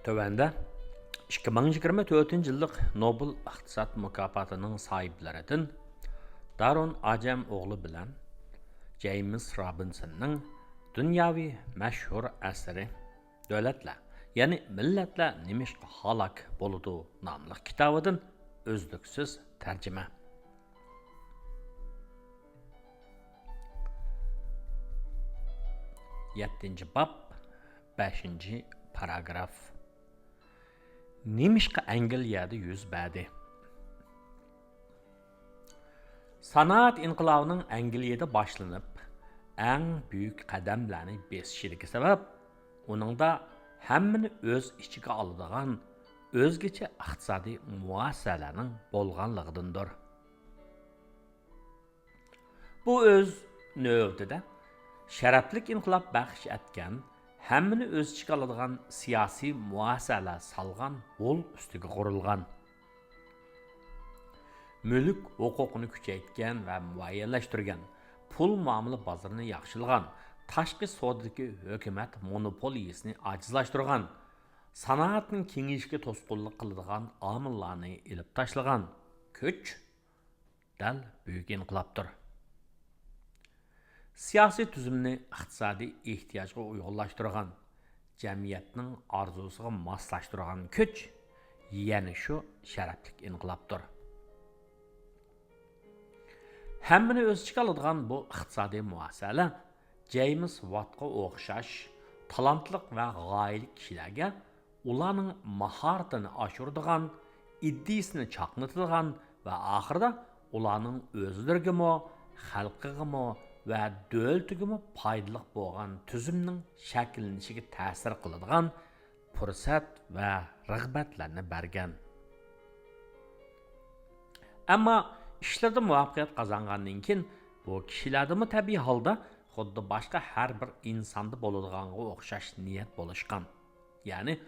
Tövəndə 2024 yıllık Nobel İqtisad mükafatının sahiplerinden Darun Acem oğlu bilen James Robinson'ның dünyavi məşhur əsəri Dövlətlə, yəni millətlə nimişqə halak boludu namlıq kitabıdan özlüksüz tərcümə. 7. bab 5. paragraf. Nimişqə Angliyada yüz bədi. Sanat inqilabının Angliyada başlanıb, ən büyük qədəmlərini besişidiki səbəb, onun da həmmini öz içigə alıdığan özgəçə iqtisadi müəssisələrin bolğanlığıdındır. Bu öz növbədə şərəflik inqilab bəxş etken, həmmini öz içigə alıdığan siyasi müəssisələr salğan bol üstüge qurulğan. Mülk hüququnu küçeytken ve müəyyənləşdirgen, pul muamele bazarını yaxşılğan, taşqi sodadakı hökumət monopoliyasını acizlaşdırğan, sanatın kengeyişke tosqunluq qıldıqan amillarını ilib taşlığan köç dəl büyük inqilabdır. Siyasi tüzümni iqtisadi ehtiyacga uyğunlaşdırğan, cəmiyyətin arzusuga maslaşdırğan köç, yəni şu şərəflik inqilabdır. Həmmini öz içigə alıdığan bu iqtisadi müəssisələr James Watt'a oxşaş, talantlıq və gaylik kişilərə ularning maharatını aşırdığan, iddisini çaqnıtılğan və axırda ularning özlərigimi, xalqigimi və dövlətigimi paydalıq bolğan tüzümning şəkillənishiga ta'sir qiladigan fursat və rəğbətlərini bergan. Amma işlərdə muvaffaqiyat qazanğandan keyin bu kişilərdimi təbii halda xuddi başqa hər bir insanda boladiğanga oxşaş niyət bolışqan. Yəni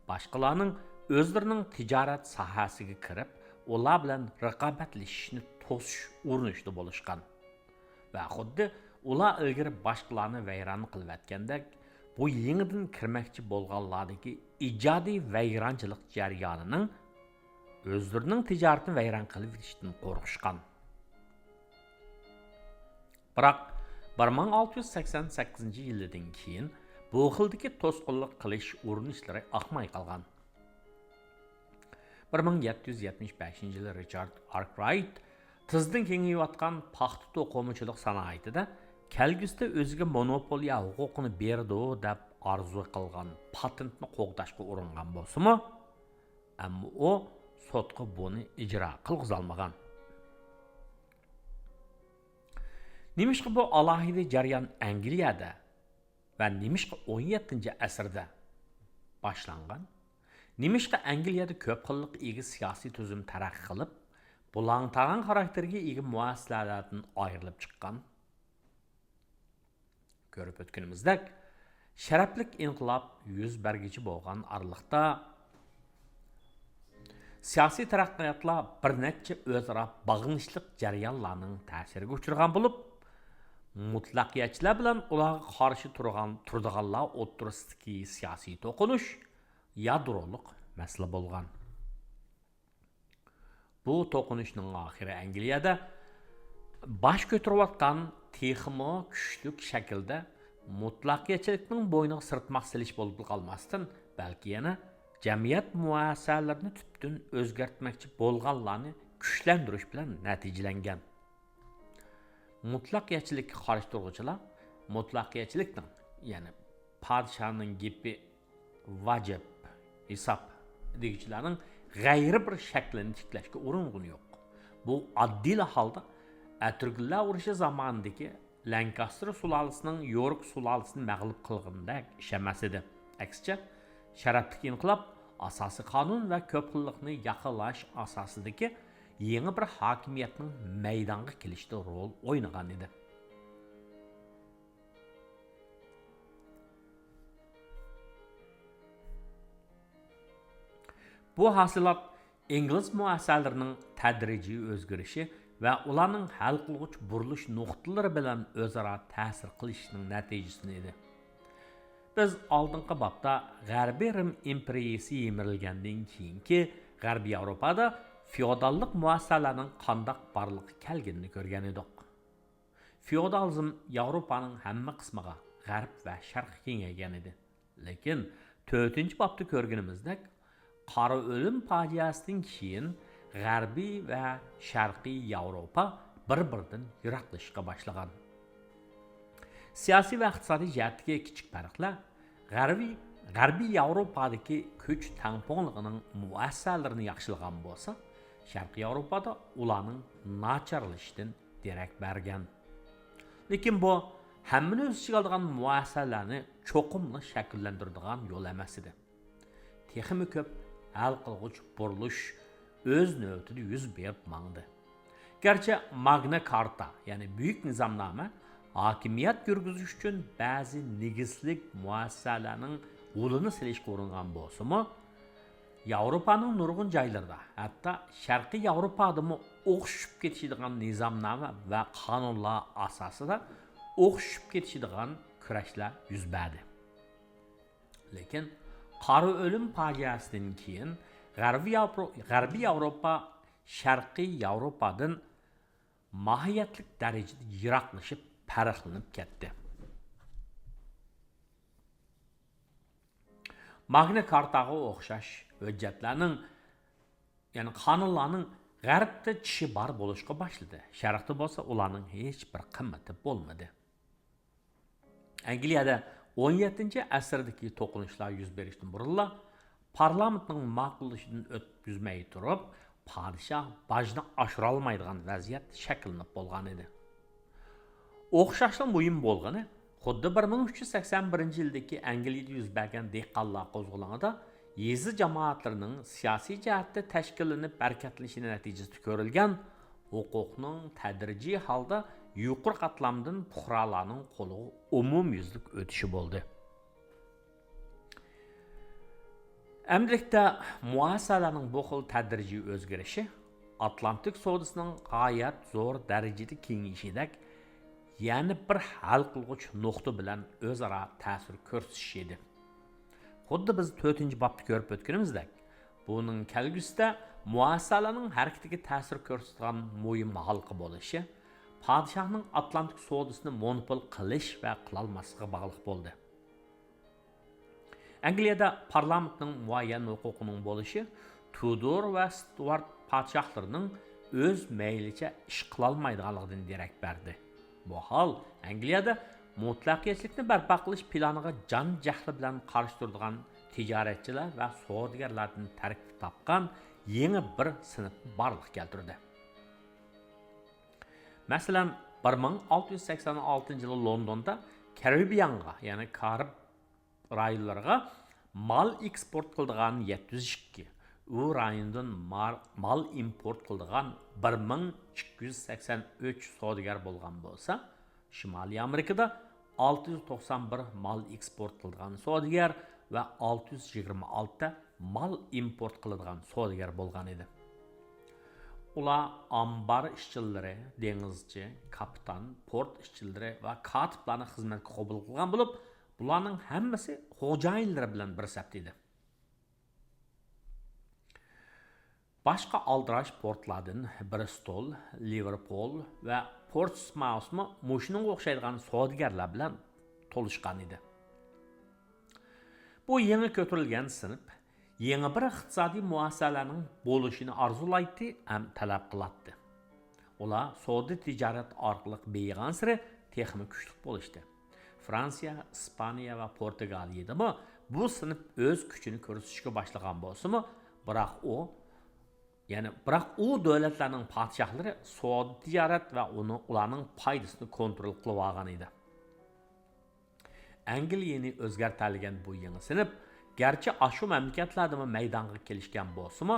başqalarının özlərinin ticarət sahəsiga kirib, ular bilan rəqabətləşishni to'sish urinishda bolışqan. Və xuddi ular ilgari başqalarni vayron qilib atgandek, bu yenidan kirmoqchi bo'lganlardagi ijodiy vayronchilik jarayonining özlərinin ticaretini vayron qilib etishdan qo'rqishgan. Biroq 1688 yildan keyin bu xildagi to'sqinlik qilish urinishlari oqmay qolgan. 1775 yili Richard Arkwright tizdan kengayotgan paxta to'qimachilik sanoatida kelgusida o'ziga monopoliya huquqini berdi deb arzu qilgan patentni qo'g'dashga uringan bo'lsa-mu, ammo u sotqa buni ijro qilg'izolmagan. Nimishqa bu alohida jarayon Angliyada va nimishqa 17-asrda boshlangan. Nimishqa Angliyada ko'p xillik ega siyosiy tuzum taraqqiy qilib, bulantağın xarakterga ega muassasalardan ayrilib chiqqan. Ko'rib o'tganimizdek, sharaflik inqilob yuz bergichi bo'lgan araliqda siyosiy taraqqiyotlar bir necha o'zaro bog'inishliq jarayonlarning ta'siriga uchragan bo'lib, mutlaqiyatchilar bilan ularga qarshi turadiganlar o'ttirisidagi siyosiy to'qinish yadroliq masala bo'lgan. Bu to'qinishning oxiri Angliyada baş ko'tarayotgan texmo kuchli shaklda mutlaqiyatchilikning bo'yniga sirtmoq silish bo'lib qolmasdan, balki yana jamiyat muassasalarini tubdan o'zgartmoqchi bo'lganlarni kuchlantirish bilan natijalangan. Mutlaqiyatchilikka qarshi turuvchilar mutlaqiyatchilikning, ya'ni podshoning gapi vajib hisob degichilarning g'ayri bir shaklini tiklashga uringan yo'q. Bu oddiy holda Aturgullar urushi zamonidagi Lancaster sulolasining York sulolasini mag'lub qilgandek ish emas edi. Aksicha, sharaflik inqilob asosiy qonun va ko'p xillikni yaqinlash asosidagi yangi bir hokimiyatning maydonga kelishida rol o'ynagan edi. Bu hasilat İngliz muassasalarining tadrijiy o'zgarishi va ularning hal qiluvchi burilish nuqtalari bilan o'zaro ta'sir qilishining natijasi edi. Biz oldingi bobda G'arbiy Rim imperiyasi yemirilgandan keyingi G'arbiy Yevropada feodallik muassasalarining qandoq borligi kelganini ko'rgan edik. Feodalizm Yevropaning hamma qismiga g'arb va sharq kengaygan edi. Lekin 4-bobda ko'rganimizdek, qora o'lim fojiasidan keyin G'arbiy va Sharqiy Yevropa bir-biridan yiroqlashishga boshlagan. Siyosiy va iqtisodiy jihatdagi kichik farqlar G'arbiy Yevropadagi kuch tangpongligining muassasalarini yaxshilagan bo'lsa, Sharqiy Yevropada ularning nacharlashidan derak bergan. Lekin bu hammani o'z ichiga oladigan muassasalarni cho'qimli shakllantiradigan yo'l emas edi. Texmi ko'p hal qilg'uch burilish o'z navbatida yuz berib mangdi. Garchi Magna Carta, ya'ni buyuk nizomnoma hokimiyat yurgizish uchun ba'zi negizlik muassasalarning qo'lini silishga uringan bo'lsa-mu, Yevropaning nurg'un joylarida, hatto Sharqiy Yevropadami o'xshib ketishadigan nizomnoma va qonunlar asosida o'xshib ketishadigan kurashlar yuz berdi. Lekin qora o'lim fojiasidan keyin G'arbiy Yevropa Sharqiy Yevropadan mohiyatli darajada yiroqlashib, farqlanib ketdi. Magna Cartaga o'xshash hujjatlarning, ya'ni qonunlarning g'arbda tishi bor bo'lishga boshladi. Sharqda bo'lsa, ularning hech bir qimmati bo'lmadi. Angliyada 17-asrdagi to'qinishlar yuz berishdan burunla parlamentning ma'qullashidan o'tib yuzmay turib, podshoh bojni oshira olmaydigan vaziyat shakllanib bo'lgan edi. O'xshashli muhim bo'lgani xuddi 1381-yildagi Angliyada yuz bergan dehqonlar qo'zg'olonida yezi jamoatlarining siyosiy jihatda tashkillanib barakatlanishi natijasida ko'rilgan huquqning tadrijiy holda yuqori qatlamdan fuqarolarning qo'liga umumyuzlik o'tishi bo'ldi. Amdilikda muassasalarning bu xil tadrijiy o'zgarishi Atlantik savdosining g'oyat zo'r darajada kengayishidek yana bir hal qilg'uch nuqta bilan o'zaro ta'sir ko'rsatish edi. Xuddi biz 4-bobda ko'rib o'tganimizdek, buning kelgusida muassasalarning harakatiga ta'sir ko'rsatgan muhim halqa bo'lishi podshohning Atlantik savdosini monopol qilish va qilolmasligiga bog'liq bo'ldi. Angliyada parlamentning muayyan huquqining bo'lishi Tudor va Stuart podshohlarining o'z maylicha ish qilolmaydiganligidan derak berdi. Bu hol Angliyada mutlaqiyatlikni barpo qilish planiga jon jahli bilan qarshi turadigan tijoratchilar va savdogarlardan tarkib topgan yangi bir sinf borliq keltirdi. Masalan, 1686-yili Londonda Karibiyanga, ya'ni Karib rayonlariga mal eksport qiladigan 702, u rayondan mal import qiladigan 1283 savdogar bo'lgan bo'lsa, Shimoliy Amerikada 691 mal eksport qiladigan savdogar va 626 mal import qiladigan savdogar bo'lgan edi. Ular ambar ishchilari, dengizchi, kapitan, port ishchilari va katiblarni xizmatga qabul qilgan bo'lib, bularning hammasi xo'jayinlar bilan bir safda edi. Boshqa aldirash portlardan Bristol, Liverpool va Portsmouthmi mushuning o'xshaydigan savdogarlar bilan to'lishgan edi. Bu yangi ko'tarilgan sinf yangi bir iqtisodiy muassasalarning bo'lishini orzulaydi ham talab qiladi. Ular savdo tijorat orqali beyg'on siri texnik kuchli bo'lishdi. Fransiya, Ispaniya va Portugaliyada bu sinf o'z kuchini ko'rsatishga boshlagan bo'lsa-mu, biroq u davlatlarning podshohlari savdo tijorat va ularning foydasini kontrol qilib olgan edi. Angliyani o'zgartirgan bu yangi sinf garchi ashu mamlakatlarda maydonga kelishgan bo'lsa-mu,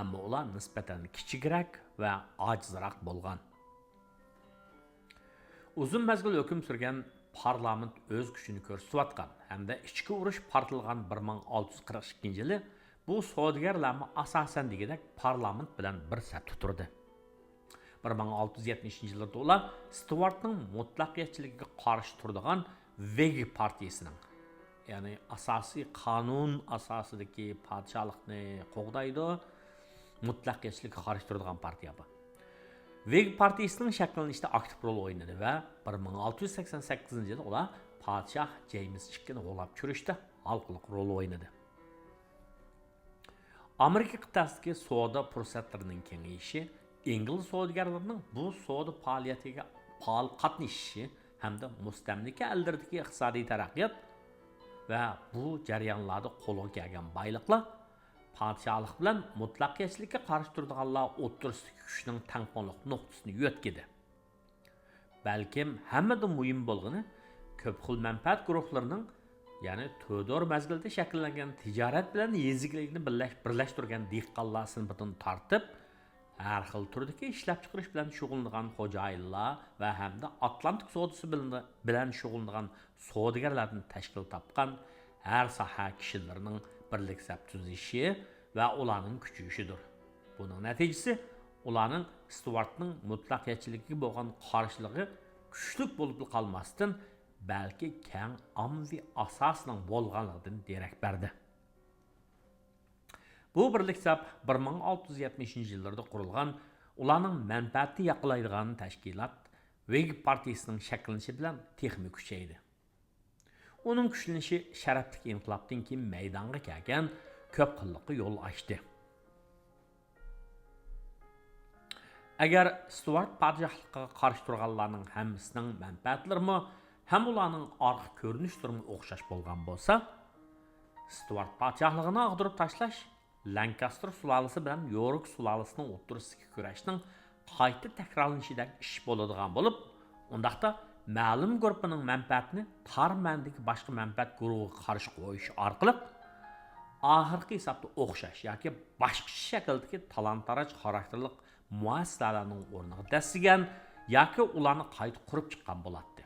ammo ular nisbatan kichikroq va ojizroq bo'lgan. Uzun mazgil hukm surgan parlament o'z kuchini ko'rsatayotgan hamda ichki urush portilgan 1642-yili bu savdogarlarni asosan degidek parlament bilan bir safda turdi. 1670-yillarda ular Stuartning mutlaqiyatchiligiga qarshi turadigan Whig partiyasining, ya'ni asosiy qonun asosidagi podshohlikni qo'g'daydi, mutlaqiyatchilikka qarshi turadigan partiya bu. Veg partiyasining shakllanishida aktiv rol o'ynadi va 1688-yilda ular podshoh James II g'olab tushirishda halqiliq rol o'ynadi. Amerika qit'asidagi savdo fursatlarining kengayishi, ingliz savdogarlarining bu savdo faoliyatiga faol qatnashishi hamda mustamlika ellaridagi iqtisodiy taraqqiyot va bu jarayonlarda qo'lga kelgan boyliqlar podshohlik bilan mutlaqiyatchilikka qarshi turadiganlar o'ttirsidagi kuchning tangqonliq nuqtasini yo'tkidi. Balkim hammada muhim bo'lgani ko'p xil manfaat guruhlarining, ya'ni to'dor mazgilda shakllangan tijorat bilan yeziklikni birlashtirgan dehqonlar sinfidan tortib, har xil turdagi ishlab chiqarish bilan shug'ullangan xo'jayinlar va hamda Atlantik savdosi bilan shug'ullangan savdogarlardan tashkil topgan har soha kishilarining birliksab tuzishi va ularning kuchayishidir. Buning natijasi ularning Stuartning mutlaqiyatchiligiga bo'lgan qarshiligi kuchli bo'lib qolmasdan, balki keng ommaviy asosning bo'lganligidan derak berdi. Bu birliksab 1670-yillarda qurilgan ularning manfaatini yaqinlaydigan tashkilot Veg partiyasining shakllanishi bilan texnik kuchaydi. Uning kuchlanishi sharafli inqilobdan keyin maydonga kelgan ko'p xillikqa yo'l ochdi. Agar Stuart podshohligiga qarshi turganlarning hammasining manfaatlari ham ularning orqa ko'rinishlariga o'xshash bo'lgan bo'lsa, Stuart podshohligini ag'dirib tashlash Lancaster sulolasi bilan York sulolasining o'rtasidagi kurashning qayta takrorlanishidek ish bo'ladigan bo'lib, undaqda ma'lum guruhning manfaatini tor ma'nodagi boshqa manfaat guruhiga qarshi qo'yish orqali oxirgi hisobda o'xshash yoki boshqa shakldagi talon-taroj xarakterli muassasalarning o'rniga dasigan yoki ularni qayta qurib chiqqan bo'ladi.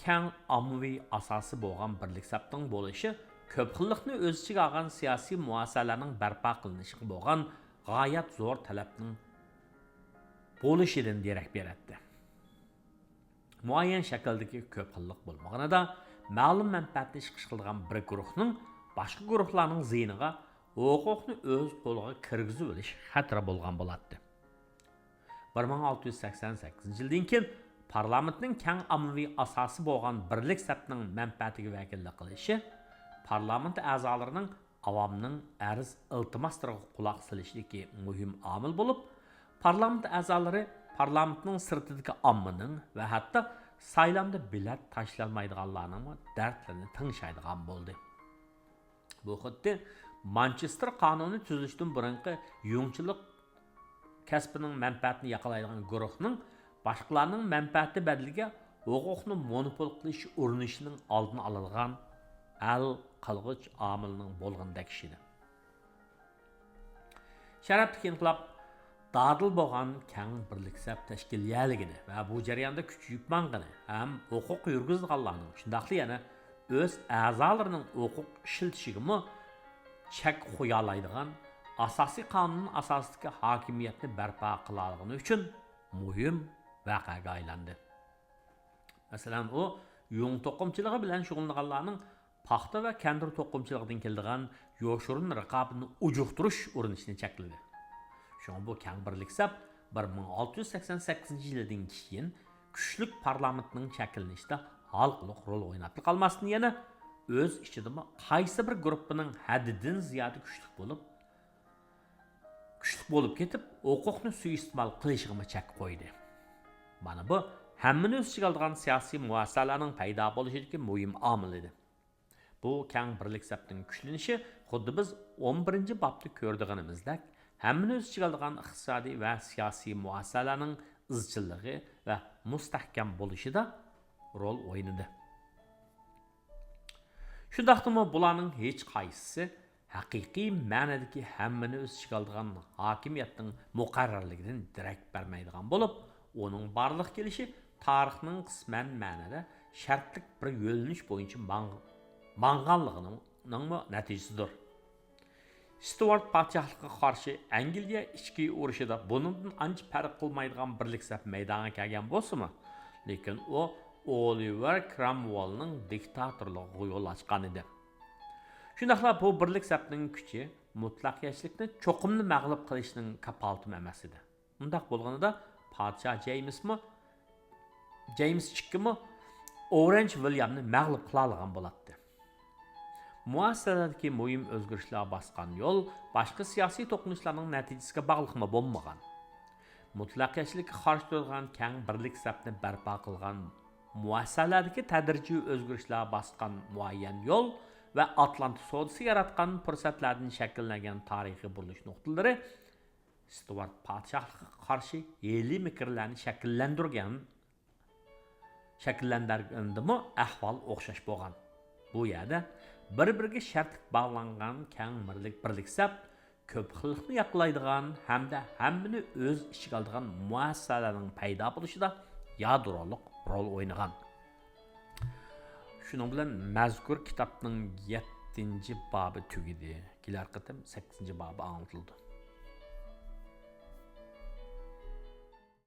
Keng ommaviy asosi bo'lgan birliksabning bo'lishi ko'p xillikni o'z ichiga olgan siyosiy muassasalarning barpo qilinishiga bo'lgan g'oyat zo'r talabning bo'lishidan derak beradi. Muayyan shakldagi ko'p xillik bo'lmaganida ma'lum manfaatni chiqish qilgan bir guruhning boshqa guruhlarning ziyniga huquqni o'z qo'liga kirgizib olish xatiri bo'lgan bo'ladi. 1688-yildan keyin parlamentning keng ommaviy asosi bo'lgan birlik sapning manfaatiga vakillik qilishi parlament a'zolarining avomning arz iltimoslariga quloq solishidagi muhim omil bo'lib, parlament a'zolari parlamentning sirtidagi ommaning va hatto saylamda bilat tashlanmaydiganlarning dardlarini tingshaydigan bo'ldi. Bu xuddi Manchester qonuni tuzilishdan burungi yungchilik kasbining manfaatini yaqalaydigan guruhning boshqalarning manfaati badliga huquqni monopol qilish urinishining oldini oladigan al qilg'ich omilning bo'lgandek ishidi. Sharafli inqilob dadil bo'lgan keng birliksab tashkiliyligini va bu jarayonda kuchayib mang'ini ham huquq yurgizganlarning shundaqli yana o'z a'zolarining huquq ishlatishigimi chek qo'yalaydigan asosiy qonun asosidagi hokimiyatni barpo qilolgani uchun muhim voqeaga aylandi. Masalan, u yung to'qimchiligi bilan shug'ullanganlarning paxta va kandir to'qimchiligidan keladigan yoshirin raqobni ujuqtirish urinishini chekladi. Shunga bu keng birliksab 1688-yildan keyin kuchli parlamentning shakllanishida halqiliq rol o'ynab qolmasdan yana o'z ichida qaysi bir guruhning haddidan ziyoda kuchli bo'lib ketib, huquqni suiiste'mol qilishiga chek qo'ydi. Mana bu hammani o'z ichiga olgan siyosiy muassasalarning paydo bo'lishidagi muhim omil edi. Bu keng birliksabning kuchlanishi xuddi biz 11-bobda ko'rganimizdek, hammani o'z ichiga olgan iqtisodiy va siyosiy muassasalarning izchilligi va mustahkam bo'lishida rol o'ynadi. Shundaqdimi bularning hech qaysisi haqiqiy ma'nodagi hammani o'z ichiga olgan hokimiyatning muqarrarligidan darak bermaydigan bo'lib, uning barliq kelishi tarixning qisman ma'noda shartlik bir yo'linish bo'yicha mang'anligining natijasidir. Stuart podshohligiga qarshi Angliya ichki urushida bundan ancha farq qilmaydigan birliksab maydonga kelgan bo'lsa-mu, lekin u Oliver Cromwell'ning diktatorligiga yo'l ochgan edi. Shundaqla bu birlik sabtning kuchi mutlaq yashlikni cho'qimli mag'lub qilishning kapolati emas edi. Undaq bo'lganida podshoh James II Orange Williamni mag'lub qila olgan bo'ladi. Muassasadagi muhim o'zgarishlar bosgan yo'l boshqa siyosiy to'qnashuvlarning natijasiga bog'liqmi bo'lmagan. Mutlaq yashlikka qarshi turgan keng birlik sabtni barpo qilgan muassasalardagi tadrijiy o'zgarishlar bosgan muayyan yo'l va Atlantik savdosi yaratgan fursatlardan shakllangan tarixiy burilish nuqtalari Stuart podshohligiga qarshi yeli fikrlarni shakllantirgandimi ahvol o'xshash bo'lgan. Bu yerda bir-biriga shartlik bog'langan keng birlik sab ko'p xillikni yaqlaydigan hamda hammani o'z ichiga oladigan muassasalarning paydo bo'lishida yadroliq rol o'ynagan. Shuning bilan mazkur kitobning 7-bobi tugidi. Kelar qitim 8-bobi anlatıldı.